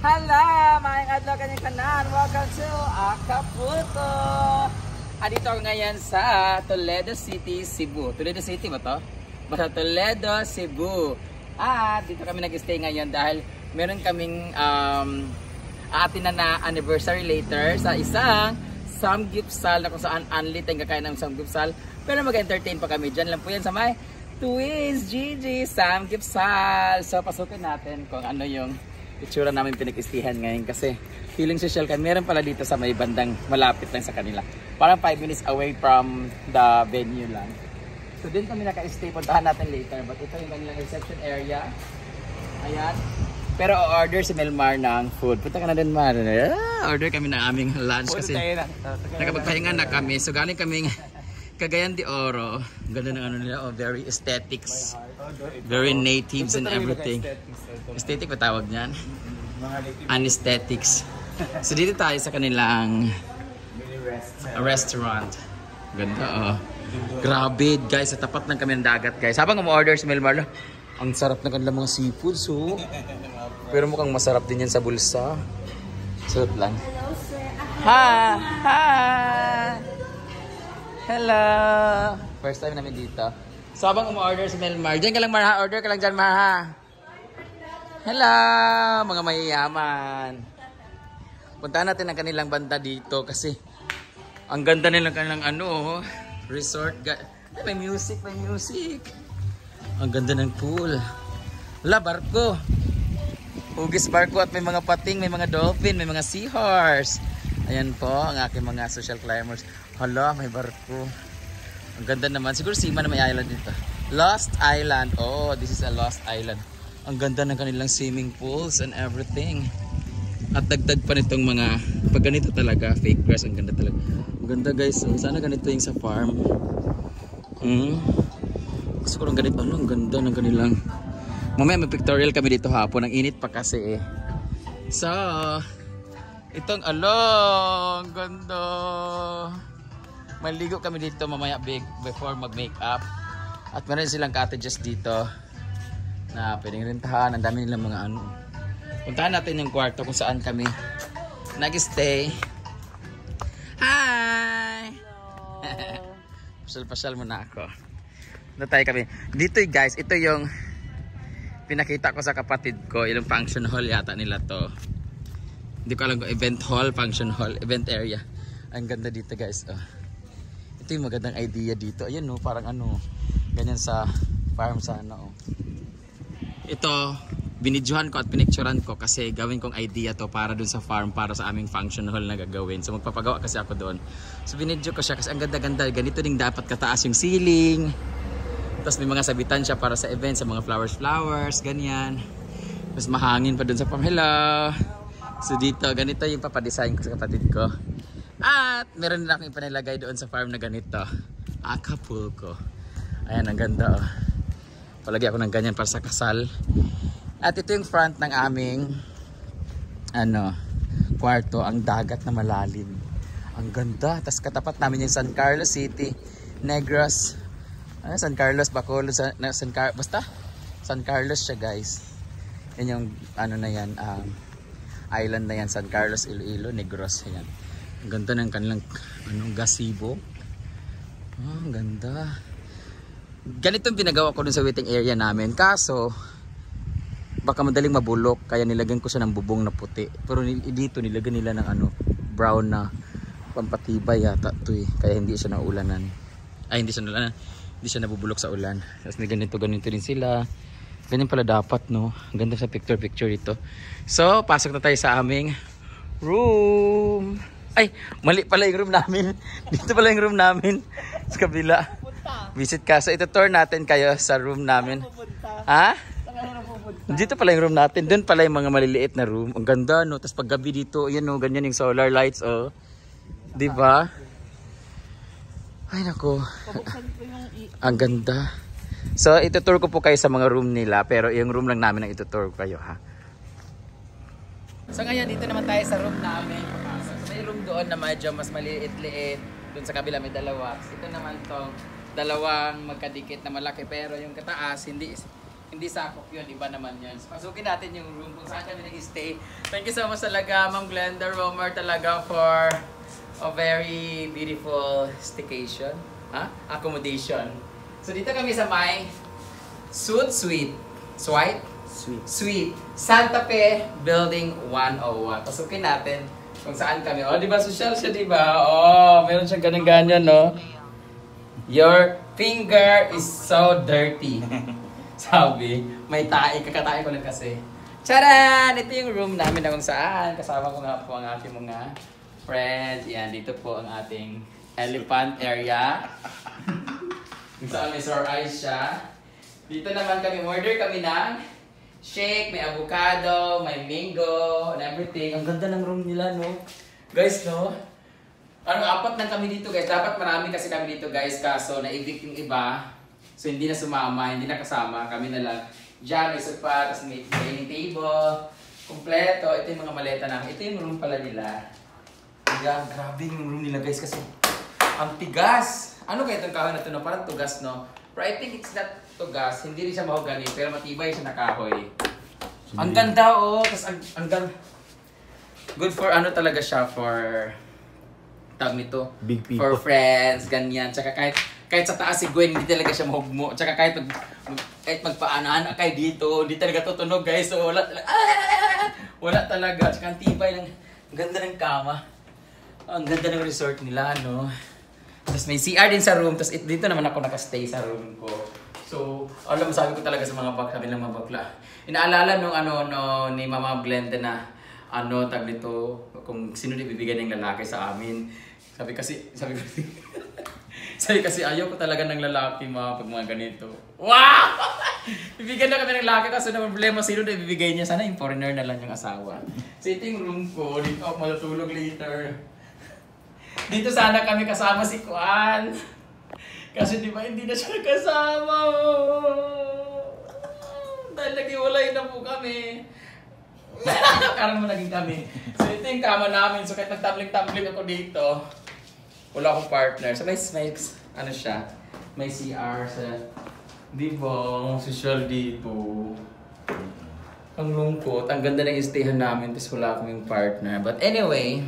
Hala, maayong adlaw kanyang kanan. Welcome to Acapulco. Dito ako ngayon sa Toledo City, Cebu. Toledo City ba to? Basta Toledo, Cebu. Dito kami nag-stay ngayon dahil meron kaming atin na anniversary later sa isang samgyeopsal na kung saan unlit ang kakain ng samgyeopsal. Pero mag-entertain pa kami. Diyan lang po yan sa may Twins Gigi Samgyeopsal. So pasukin natin kung ano yung itsura namin pinag-istihan ngayon kasi feeling social kami. Meron pala dito sa may bandang malapit lang sa kanila. Parang 5 minutes away from the venue lang. So din kami naka-stay. Puntahan natin later. But ito yung kanilang reception area. Ayan. Pero order si Melmar ng food. Punta ka na din, Mar. Order kami ng aming lunch kasi nakapagpahinga na kami. So galing kaming Cagayan de Oro. Ganda ng ano nila. Very aesthetics. Very natives and everything. Aesthetic ba tawag niyan? Anesthetics. So dito tayo sa kanilang restaurant. Ganda Grabe guys, sa tapat ng kami ng dagat guys. Habang umu-order si Melmar, ang sarap ng kanilang mga seafood. So, pero mukhang masarap din yan sa bulsa. Sarap lang. Hi! Hello! First time namin dito. So habang umu-order si Melmar, dyan ka lang Mar ha? Order ka lang dyan Mar ha? Hello! Mga mayayaman. Puntahan natin ang kanilang banda dito kasi ang ganda nilang kanilang resort. Ay, may music, may music. Ang ganda ng pool. Wala, barko. Hugis barko at may mga pating, may mga dolphin, may mga seahorse. Ayan po ang aking mga social climbers. Hala, may barko. Ang ganda naman. Siguro Sima na may island dito. Lost Island. Oh, this is a Lost Island. Ang ganda ng kanilang swimming pools and everything. At dagdag pa nitong mga, pag ganito talaga, fake grass, ang ganda talaga. Ang ganda guys, sana ganito yung sa farm. Gusto ko lang ganito, ang ganda ng kanilang. Mamaya may pictorial kami dito hapon, ang init pa kasi So, itong ang ganda. Maligo kami dito mamaya before mag-makeup. At meron silang cottages dito na pwedeng rentahan. Ang dami nilang mga Puntahan natin yung kwarto kung saan kami nag-stay. Hi! Pasyal-pasyal muna ako. Natay kami. Dito guys, ito yung pinakita ko sa kapatid ko. Yung function hall yata nila to. Hindi ko alam kung event hall, function hall, event area. Ang ganda dito guys. Ito yung magandang idea dito. Ayan parang ganyan sa farm sa Ito, binidyohan ko at pinicturean ko kasi gawin kong idea to para dun sa farm, para sa aming function hall na gagawin. So magpapagawa kasi ako doon. So binidyo ko siya kasi ang ganda-ganda. Ganito din dapat kataas yung ceiling. Tapos may mga sabitan siya para sa event, sa mga flowers, ganyan. Tapos mahangin pa dun sa farm. Hello! So dito, ganito yung papadesign ko sa kapatid ko. At meron din akong ipanilagay doon sa farm na ganito. Acapulco. Ayan, ang ganda Palagi ako ng ganyan para sa kasal. At ito yung front ng aming kwarto, ang dagat na malalim. Ang ganda. Tapos katapat namin yung San Carlos City, Negros. San Carlos, Bacolod, basta San Carlos siya guys. Yan yung na yan, island na yan, San Carlos, Iloilo, Negros. Ayan. Ang ganda ng kanilang gazebo. Ang ganda. Ganitong pinagawa ko dun sa waiting area namin. Kaso baka madaling mabulok, kaya nilagyan ko siya ng bubong na puti. Pero dito nilagyan nila ng brown na pampatibay yata to kaya hindi siya naulanan. Ay, hindi siya nabubulok sa ulan. Tapos may ganito rin sila. Ganyan pala dapat Ganda sa picture dito. So pasok na tayo sa aming room. Ay, mali pala yung room namin. Dito pala yung room namin sa kabila. Visit ka. So ito tour natin kayo sa room namin. Ha? Dito pala yung room natin. Doon pala yung mga maliliit na room. Ang ganda Tapos pag gabi dito, ganyan yung solar lights Di ba? Ay nako. Ang ganda. So itutour ko po kayo sa mga room nila, pero yung room lang namin ang itutour ko kayo ha. So ngayon dito naman tayo sa room namin. May room doon na medyo mas maliit-liit. Doon sa kabila may dalawa. Ito naman tong dalawang magkadikit na malaki, pero yung kataas Hindi sakop yun, iba naman yun. So, pasukin natin yung room kung saan kami nag-stay. Thank you so much talaga, Ma'am Glenda Romer, talaga for a very beautiful staycation. Accommodation. So dito kami sa may Suite. Santa Fe Building 101. Pasukin natin kung saan kami. Oh, di ba social siya, di ba? Oh, meron siyang ganyan-ganyan, no? Your finger is so dirty. Sabi, may tae. Kakatae ko lang kasi. Charan! Ito yung room namin na kung saan. Kasama ko nga po ang ating mga friends. Yan, dito po ang ating elephant area. Kung saan may sore eyes siya. Dito naman kami, order kami ng shake, may avocado, may mango, and everything. Ang ganda ng room nila, no? Guys, no? Apat lang kami dito, guys. Dapat marami kasi kami dito, guys. Kaso, na-evict yung iba. So, hindi na sumama, hindi na kasama. Kami na lang. Diyan, may sofa, tapos may dining table. Kompleto. Ito yung mga maleta namin. Ito yung room pala nila. Grabe yung room nila, guys. Kasi, ang tigas. Ano kaya itong kahoy na ito? No? Parang tugas, no? But I think it's not tugas. Hindi rin siya mahogany, pero matibay siya na kahoy. Ang ganda, oh. Tapos ang ganda. Good for ano talaga siya, for tawag nito. Big people. For friends, ganyan. Tsaka kahit sa taas si Gwen, hindi talaga siya mahugmo. Tsaka kahit magpaanan kay dito, hindi talaga tutunog, guys. So wala talaga. Tsaka ang tibay ng ganda ng kama. Ang ganda ng resort nila, no? Tapos may CR din sa room. Tapos dito naman ako nakastay sa room ko. So, alam mo, sabi ko talaga sa mga kanilang mga bakla. Inaalala nung ni Mama Glenda na tag dito, kung sino na bibigyan ng lalaki sa amin. Sabi kasi ayaw ko talaga ng lalaki pag mga ganito. Wow! Bibigyan na kami ng lalaki kasi na problema sino na bibigay niya. Sana yung foreigner na lang yung asawa. So ito yung room ko. Dito ako matutulog later. Dito sana kami kasama si Kuan. Kasi di ba hindi na siya kasama. Dahil naghiwalay na po kami. Karang mo naging kami. So ito yung kama namin. So kahit nagtabling-tabling ako dito, wala akong partner. So may ano siya, may CR sa, di ba, social dito. Ang lungkot. Ang ganda ng istayhan namin. Tapos wala akong partner. But anyway,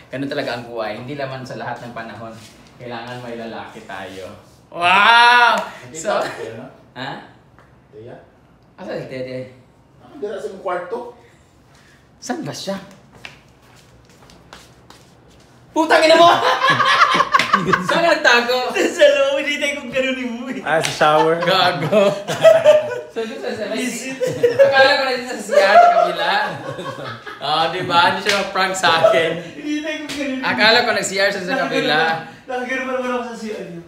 ganun talaga ang buhay. Hindi naman sa lahat ng panahon kailangan may lalaki tayo. Wow! So, ha? Tiya? Asa si Tete? Dito sa kwarto. Saan ba siya? Putang ina mo! Saan ka nagtago? Sa loob, hindi tayo kung ganun ni Uy. Sa shower. Gago. So, dito sa akala ko na dito sa siya, sa kabila. Diba? Hindi siya mag-prank sa akin. Hindi tayo kung ganun. Akala ko nag-CR siya sa kabila. Nakagano pa naman ako sa CR niyo.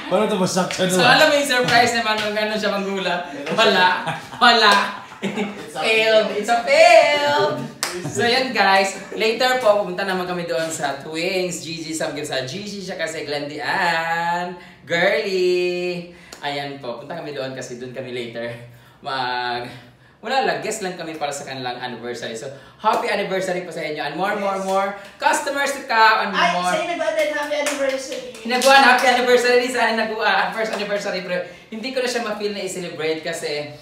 Paano ito masaktan? So, alam mo yung surprise naman kung gano'n siya manggulat. Wala. Failed. It's a failed. So, yan guys. Later po, pupunta naman kami doon sa Twins. Gigi, sa Gigi siya kasi Glendian. Girly. Ayan po. Punta kami doon kasi doon kami later wala lang, guest lang kami para sa kanilang anniversary. So, happy anniversary po sa inyo. And more customers to come. And more. Sa'yo nag-attend happy anniversary. Nagawa happy anniversary sa first anniversary. Pero hindi ko na siya ma-feel na i-celebrate kasi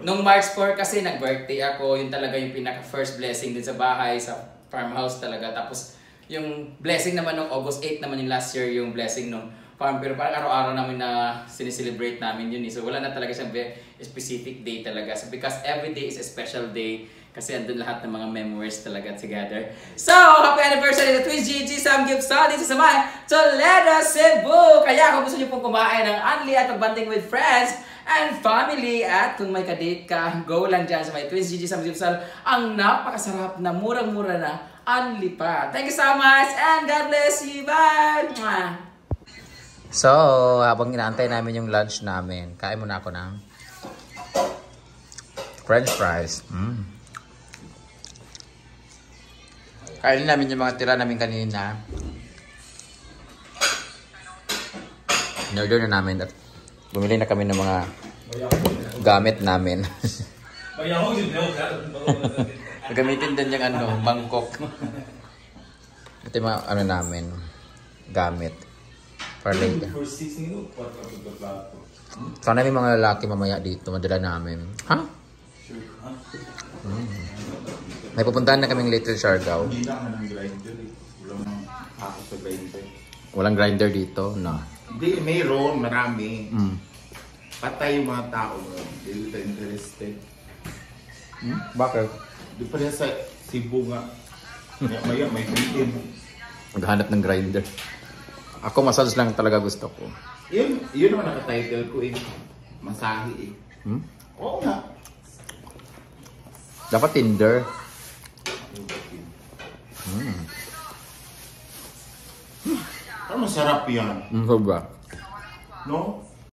nung March 4 kasi nag-birthday ako. Yun talaga yung pinaka-first blessing din sa bahay, sa farmhouse talaga. Tapos yung blessing naman nung August 8 naman yung last year yung blessing nung farm. Pero parang araw-araw namin na sineselebrate namin yun. So wala na talaga siyang specific day talaga. So because every day is a special day. Kasi andun lahat ng mga memories talaga together. So, happy anniversary to Twins Gigi Sam Gibson dito sa may Toledo, Cebu! Kaya kung gusto niyo pong kumain ng unli at magbanding with friends and family at kung may kadate ka, go lang dyan sa may Twins Gigi Sam Gibson. Ang napakasarap na murang-mura na unli pa. Thank you so much and God bless you. Bye! So, habang inaantay namin yung lunch namin, kain muna ako ng French fries. Kainin namin yung mga tira namin kanina. In-order na namin at bumili na kami ng mga gamit namin. Gamitin din yung Bangkok. Ito yung mga namin gamit. For later. Sana may mga lalaki mamaya dito, madala namin. Ha? May pupuntahan na kaming Little Siargao. Hindi na ng grinder eh. Wala nang ako sa grinder. Walang grinder dito, no. Hindi, mayroon, marami. Mm. Patay yung mga tao. Hindi ka interested. Bakit? Di pa rin sa Cebu nga. Maya, may freedom. Maghanap ng grinder. Ako massage lang talaga gusto ko. Yun naman naka-title ko eh. Masahe eh. Hmm? Oo nga. Dapat Tinder. Ano masarap yan? Sobra. No?